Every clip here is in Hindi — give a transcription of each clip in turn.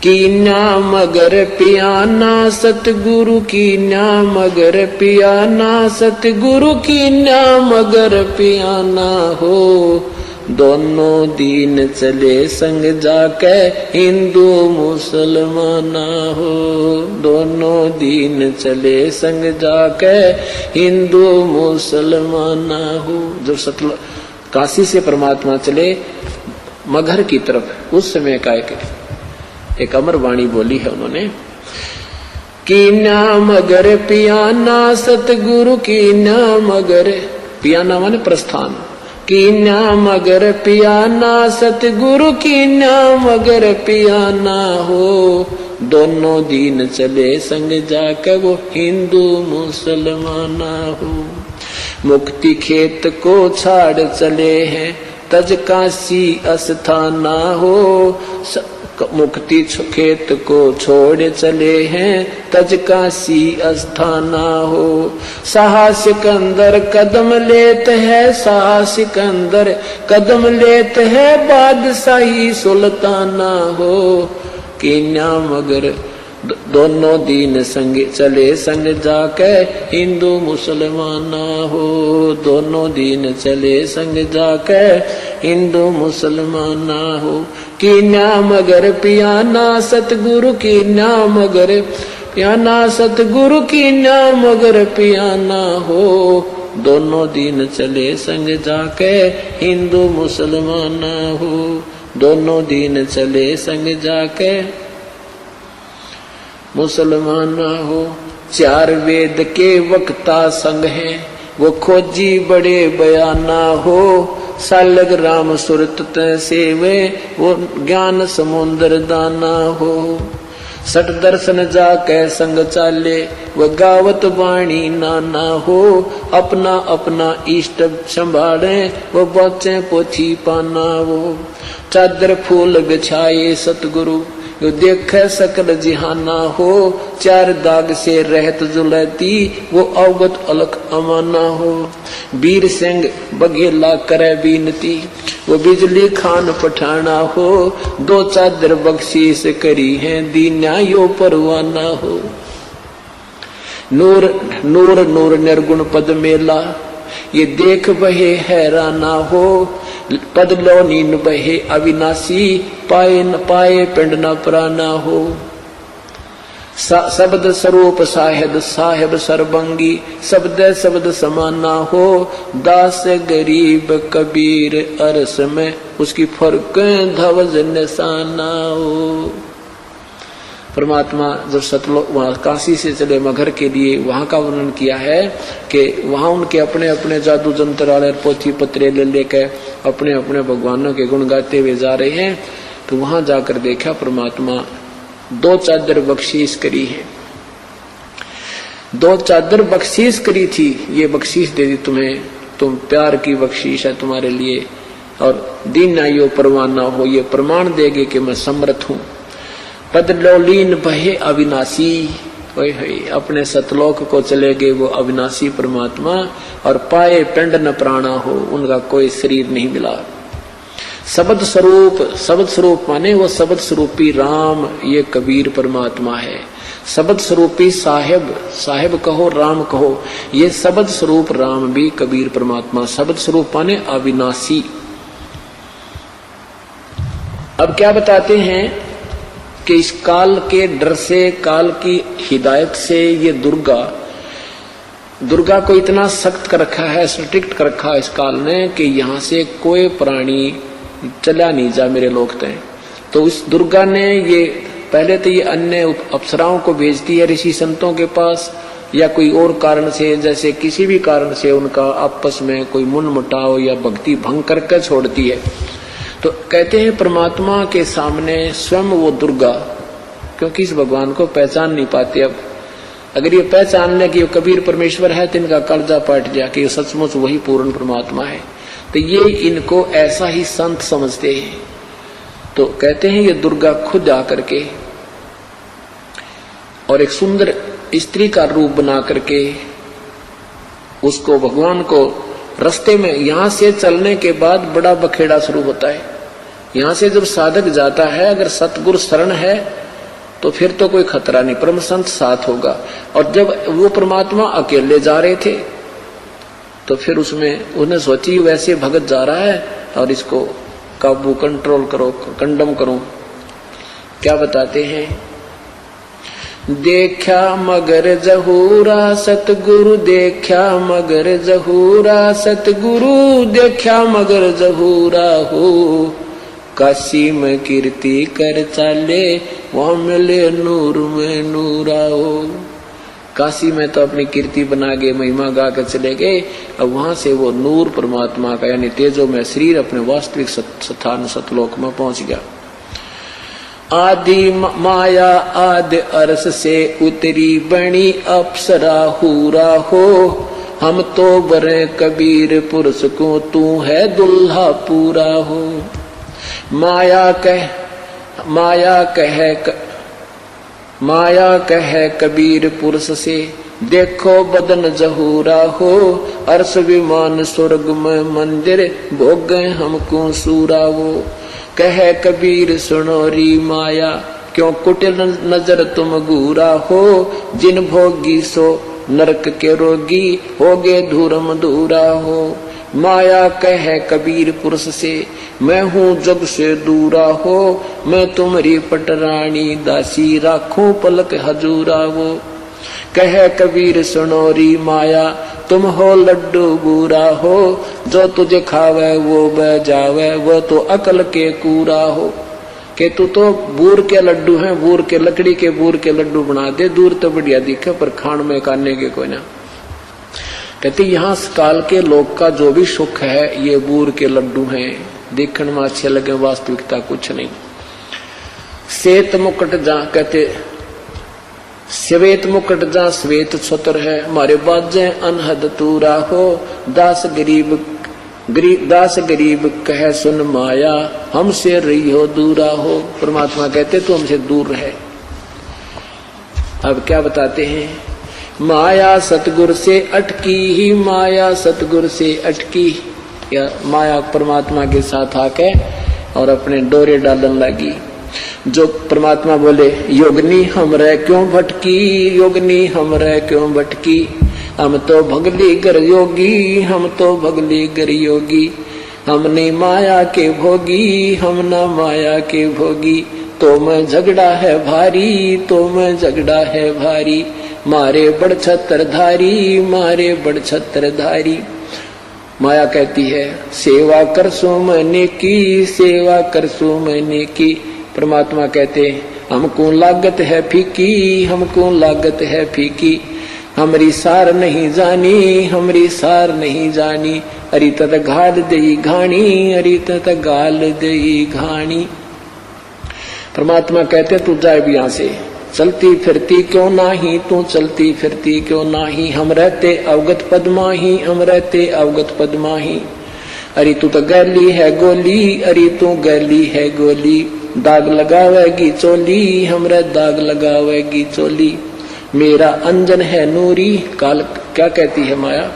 कीन्या मगर पियाना सतगुरु कीन्या मगर पियाना सतगुरु कीन्या मगर पियाना हो। दोनों दीन चले संग जाके हिंदू मुसलमाना हो। दोनों दीन चले संग जाके हिंदू मुसलमाना हो। जब सतलुज काशी से परमात्मा चले मगहर की तरफ, उस समय का एक अमर वाणी बोली है उन्होंने, कीन्या मगर पियाना सतगुरु कीन्या मगर, पियाना माने प्रस्थान, कीन्या मगर पियाना सतगुरु कीन्या मगर पियाना हो। दोनों दीन चले संग जाकर वो हिंदू मुसलमाना हो। मुक्ति खेत को छाड़ चले हैं तज काशी अस्थाना हो। मुक्ति खेत को छोड़ चले हैं तज काशी अस्थाना हो। साहसिक अंदर कदम लेते है, साहसिक अंदर कदम लेते है बादशाही सुल्ताना हो। कीन्या मगर दोनों दीन संग चले संग जाके हिंदू मुसलमाना हो। दोनों दीन चले संग जाके हिंदू मुसलमाना हो। कीन्या मगर पियाना सतगुरु कीन्या मगर पियाना सतगुरु कीन्या मगर पियाना हो। दोनों दीन चले संग जाके हिंदू मुसलमाना हो। दोनों दीन चले संग जाके मुसलमाना हो। चार वेद के वक्ता संग हैं वो खोजी बड़े बयाना हो। सालग राम सुरत सेवे वो ज्ञान समुद्र दाना हो। सठ दर्शन जाके संग चाले वो गावत वाणी नाना हो। अपना अपना इष्ट संभाले वो बचे पोथी पाना हो। चादर फूल बिछाए सतगुरु जो देख सकल जिहाना हो। चार दाग से रहत जुलती वो अवगत अलख अमाना हो। वीर सिंह बघेला करे बीनती वो बिजली खान पठाना हो। दो चादर बख्शीश करी है दीन्या यो परवाना हो। नूर नूर नूर निर्गुण पद मेला ये देख बहे हैराना हो। पद लो नीन बहे अविनाशी पाए न पाए पिंड न प्राना हो। शब्द स्वरूप साहेब साहेब सरबंगी शब्द शब्द समाना हो। दास गरीब कबीर अरस में उसकी फर्क धवज निशाना हो। परमात्मा जब सतलोक वहां काशी से चले मगहर के लिए, वहां का वर्णन किया है कि वहां उनके अपने अपने जादू जंत्र वाले पोथी पत्रे ले लेकर अपने अपने भगवानों के गुण गाते हुए जा रहे हैं। तो वहां जाकर देखा परमात्मा दो चादर बख्शीश करी है। दो चादर बख्शीश करी थी, ये बख्शीश दे दी तुम्हें, तुम प्यार की बख्शीश है तुम्हारे लिए। और दीन आयो परवाना हो, ये प्रमाण देगे कि मैं समर्थ हूं। पद लोलीन बहे अविनाशी, अपने सतलोक को चले गए वो अविनाशी परमात्मा। और पाए पिंड न प्राणा हो, उनका कोई शरीर नहीं मिला। शब्द स्वरूप, शब्द स्वरूप माने वो शब्द स्वरूपी राम, ये कबीर परमात्मा है। शब्द स्वरूपी साहेब, साहेब कहो राम कहो, ये शब्द स्वरूप राम भी कबीर परमात्मा। शब्द स्वरूप माने अविनाशी। अब क्या बताते हैं कि इस काल के डर से, काल की हिदायत से ये दुर्गा को इतना सख्त कर रखा है, स्ट्रिक्ट कर रखा है इस काल ने कि यहाँ से कोई प्राणी चला नहीं जा मेरे लोग तय। तो इस दुर्गा ने ये पहले तो ये अन्य अप्सराओं को भेजती है ऋषि संतों के पास, या कोई और कारण से, जैसे किसी भी कारण से उनका आपस में कोई मुनमुटाव या भक्ति भंग करके छोड़ती है। तो कहते हैं परमात्मा के सामने स्वयं वो दुर्गा, क्योंकि इस भगवान को पहचान नहीं पाते। अब अगर ये पहचान ले कि ये कबीर परमेश्वर है तो इनका कर्जा पाट गया कि ये सचमुच वही पूर्ण परमात्मा है। तो ये इनको ऐसा ही संत समझते हैं। तो कहते हैं ये दुर्गा खुद आकर के और एक सुंदर स्त्री का रूप बना करके उसको, भगवान को रास्ते में, यहां से चलने के बाद बड़ा बखेड़ा शुरू होता है। यहां से जब साधक जाता है, अगर सतगुरु शरण है तो फिर तो कोई खतरा नहीं, परम संत साथ होगा। और जब वो परमात्मा अकेले जा रहे थे तो फिर उसमें उन्हें सोची वैसे भगत जा रहा है और इसको काबू कंट्रोल करो, कंडम करो। क्या बताते हैं, देखा मगर जहूरा सतगुरु, देखा मगर जहूरा सतगुरु, देखा मगर जहूरा हो, काशी में कीर्ति कर चाले, वहां मिले नूर में नूरा हो। काशी में तो अपनी कीर्ति बना के महिमा गा कर चले गए, अब वहां से वो नूर परमात्मा का यानी तेजो में शरीर अपने वास्तविक स्थान सतलोक में पहुंच गया। आदि माया आदि अरस से उतरी बनी अप्सरा हूरा हो, हम तो बरे कबीर पुरुष को, तू है दुल्हा पूरा हो। माया कहे कबीर पुरुष से, देखो बदन जहूरा हो, अर्श विमान स्वर्ग में मंदिर, भोग गए हमको सूरा वो। कहे कबीर सुनो री माया, क्यों कुटिल नजर तुम घूरा हो, जिन भोगी सो नरक के रोगी, होगे धूरम धूरा हो। माया कहे कबीर पुरुष से, मैं हूँ जग से दूरा हो, मैं तुम्हारी पटरानी दासी, राखूं पलक हजूरा वो। कहे कबीर सुनो री माया, तुम हो लड्डू बूरा हो, जो तुझे खावे वो बह जावे, वो तो अकल के कूरा हो। कि तू तो बूर के लड्डू हैं, बूर के लकड़ी के बूर के लड्डू बना दे, दूर तो बढ़िया दिखे पर खान में काटने के कोई ना। कहते यहाँ काल के लोग का जो भी सुख है ये बूर के लड्डू हैं, देखने में अच्छे लगे, वास्तविकता कुछ नहीं। श्वेत मुकुट जा कहते श्वेत मुकुट जा श्वेत छत्र है, हमारे बाजे अनहद तूरा हो, दास गरीब कहे सुन माया, हमसे रही हो दूरा हो। परमात्मा कहते तू हमसे दूर रहे। अब क्या बताते हैं, माया सतगुर से अटकी ही, माया सतगुर से अटकी, या माया परमात्मा के साथ आके और अपने डोरे डालने लगी। जो परमात्मा बोले योगनी हमरे क्यों भटकी, योगनी हमरे क्यों भटकी, हम तो भगली गर योगी, हम तो भगली गर योगी, हमने माया के भोगी, हम ना माया के भोगी, तो मैं झगड़ा है भारी, तो मैं झगड़ा है भारी, मारे बड़ छत्रधारी, मारे बड़ छत्रधारी। माया कहती है सेवा कर सो मैंने की, सेवा कर सो मैंने की। परमात्मा कहते हमको लागत है फीकी, हमको लागत है फीकी, हमरी सार नहीं जानी, हमरी सार नहीं जानी, अरी तत घाल दई घाणी, अरी तत गाल दई घाणी। परमात्मा कहते तू जाए भी यहाँ से, चलती फिरती क्यों नाही, तू चलती फिरती क्यों नाही, हम रहते अवगत पद्माही, हम रहते अवगत पद्माही। अरे तू तो गैली है गोली, अरे तू गैली है गोली, दाग लगावेगी चोली, हमरे दाग लगावेगी चोली। मेरा अंजन है नूरी, काल क्या कहती है माया,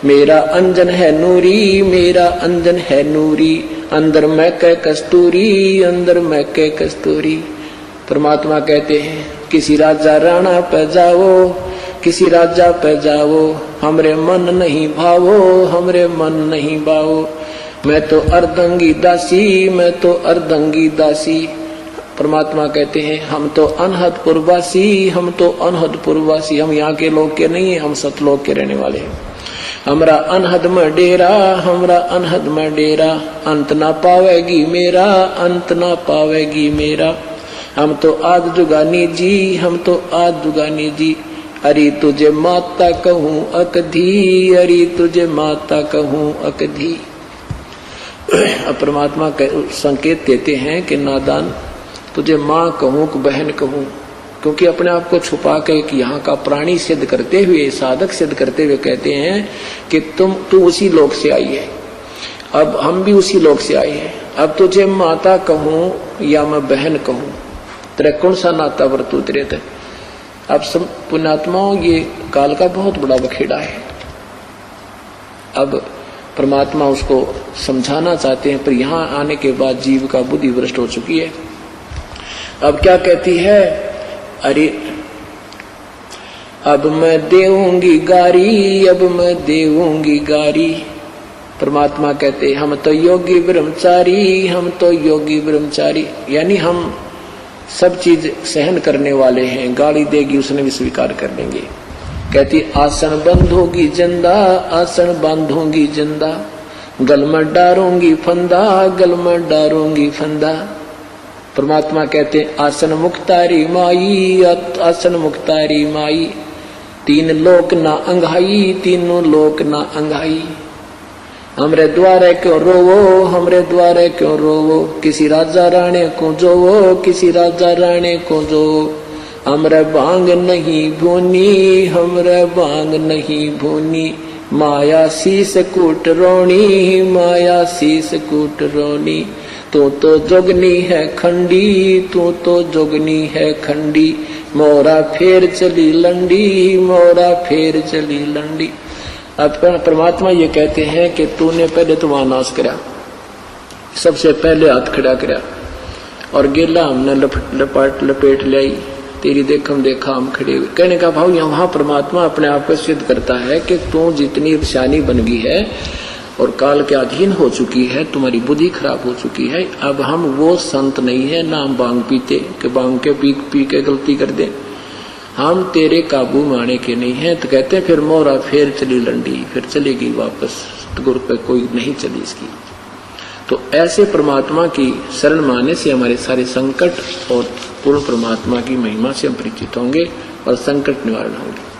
मेरा अंजन है नूरी, मेरा अंजन है नूरी, अंदर मैं कै कस्तूरी, अंदर मैं कै कस्तूरी। परमात्मा कहते हैं किसी राजा राणा पे जाओ, किसी राजा पे जाओ, हमरे मन नहीं भावो, हमरे मन नहीं भावो, मैं तो अर्धंगी दासी, मैं तो अर्धंगी दासी। परमात्मा कहते हैं हम तो अनहदपुरवासी, हम तो अनहदपुरवासी, हम यहाँ के लोग के नहीं है, हम सतलोक के रहने वाले हैं। हमरा अनहद में डेरा, हमरा अनहद में डेरा, अंत ना पावेगी मेरा, अंत ना पावेगी मेरा। हम तो आद जुगानी जी, हम तो आद जुगानी जी, अरे तुझे माता कहूँ अकधी, अरे तुझे माता कहूँ अकधी। अब परमात्मा संकेत देते हैं कि नादान तुझे माँ कहूँ कि बहन कहूँ, क्योंकि अपने आप को छुपा के कि यहाँ का प्राणी सिद्ध करते हुए, साधक सिद्ध करते हुए कहते हैं कि तू उसी लोक से आई है, अब हम भी उसी लोक से आए हैं, अब तुझे माता कहूँ या मैं बहन कहूँ, तेरा कौन सा नाता वर्तू तेरे थे। अब सब पुण्यात्माओं ये काल का बहुत बड़ा बखेड़ा है। अब परमात्मा उसको समझाना चाहते हैं, पर यहाँ आने के बाद जीव का बुद्धि भ्रष्ट हो चुकी है। अब क्या कहती है, अरे अब मैं देऊंगी गारी, अब मैं देऊंगी गारी। परमात्मा कहते हम तो योगी ब्रह्मचारी, हम तो योगी ब्रह्मचारी, यानी हम सब चीज सहन करने वाले हैं। गाली देगी उसने भी स्वीकार कर लेंगे। कहती आसन बंधोगी जिंदा, आसन बांधूंगी जिंदा, गल में डारूंगी फंदा, गल में डारूंगी फंदा। परमात्मा कहते आसन मुक्तारी माई, आसन मुक्तारी माई, तीन लोक ना अंघाई, तीनों लोक ना अंघाई। हमरे द्वारे क्यों रोवो, हमरे द्वारे क्यों रोवो, किसी राजा राणे को जोवो, किसी राजा राणे को जो। हमरे भांग नहीं भूनी, हमरे भांग नहीं भूनी, माया शीस कूट रोनी, माया शीस कूट रोनी। तू तो जोगनी है खंडी, तू तो जोगनी है खंडी, मोरा फेर चली लंडी, मोरा फेर चली लंडी। अब परमात्मा ये कहते हैं कि तूने पहले तो वहां नाश करा, सबसे पहले हाथ खड़ा करा और गेला हमने लपेट लाई, तेरी देख हम देखा हम खड़े हुए। कहने का भाव यहाँ परमात्मा अपने आप को सिद्ध करता है कि तू जितनी शानी बन गई है और काल के अधीन हो चुकी है, तुम्हारी बुद्धि खराब हो चुकी है। अब हम वो संत नहीं है ना हम भांग पीते कि भांग के पी के गलती कर दे, हम तेरे काबू में आने के नहीं है। तो कहते हैं फिर मोरा फेर चली लंडी, फिर चलेगी वापस, गुरु पे कोई नहीं चली इसकी। तो ऐसे परमात्मा की शरण माने से हमारे सारे संकट और पूर्ण परमात्मा की महिमा से हम परिचित होंगे और संकट निवारण होंगे।